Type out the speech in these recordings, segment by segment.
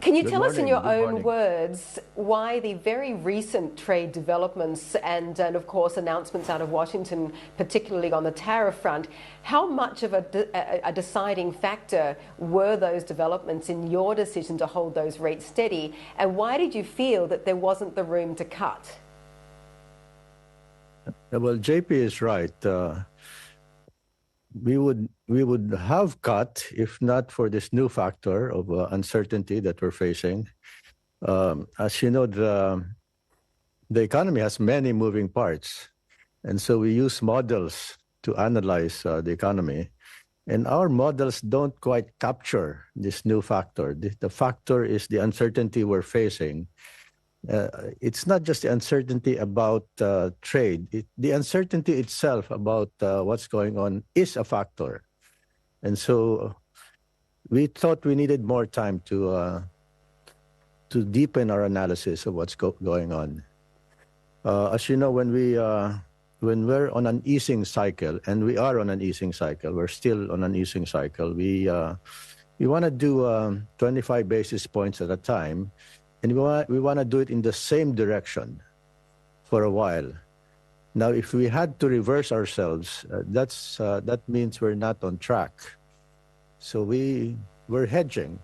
Can you Good tell us in morning. your Good own morning. words why the very recent trade developments and of course, announcements out of Washington, particularly on the tariff front, how much of a deciding factor were those developments in your decision to hold those rates steady? And why did you feel that there wasn't the room to cut? Well, JP is right. We would have cut if not for this new factor of uncertainty that we're facing. As you know, the economy has many moving parts, and so we use models to analyze the economy. And our models don't quite capture this new factor. The factor is the uncertainty we're facing. It's not just the uncertainty about trade. The uncertainty itself about what's going on is a factor. And so we thought we needed more time to deepen our analysis of what's going on. As you know, when we're on an easing cycle, and we are on an easing cycle, we're still on an easing cycle. We want to do 25 basis points at a time, and we want to do it in the same direction for a while. Now, if we had to reverse ourselves, that means we're not on track. So we're hedging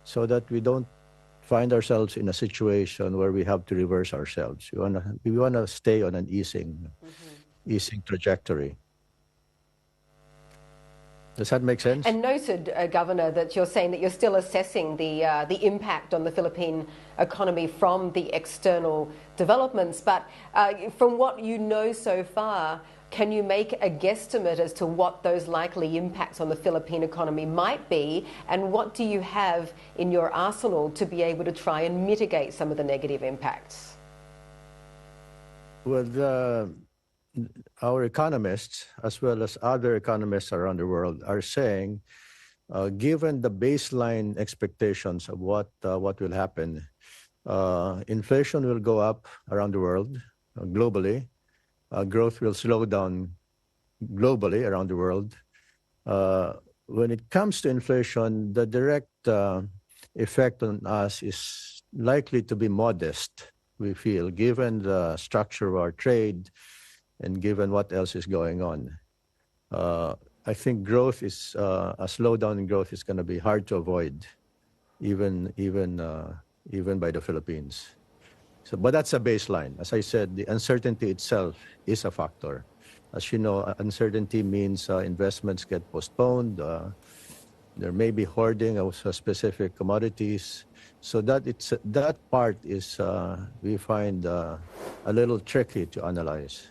so that we don't find ourselves in a situation where we have to reverse ourselves. We wanna stay on an easing trajectory. Does that make sense? And noted, Governor, that you're saying that you're still assessing the impact on the Philippine economy from the external developments. But from what you know so far, can you make a guesstimate as to what those likely impacts on the Philippine economy might be? And what do you have in your arsenal to be able to try and mitigate some of the negative impacts? Well, our economists, as well as other economists around the world, are saying, given the baseline expectations of what will happen, inflation will go up around the world, globally. Growth will slow down globally around the world. When it comes to inflation, the direct effect on us is likely to be modest, we feel, given the structure of our trade and given what else is going on. I think growth is a slowdown in growth is going to be hard to avoid, even by the Philippines. So, but that's a baseline. As I said, the uncertainty itself is a factor. As you know, uncertainty means investments get postponed. There may be hoarding of specific commodities. So that part is we find a little tricky to analyze.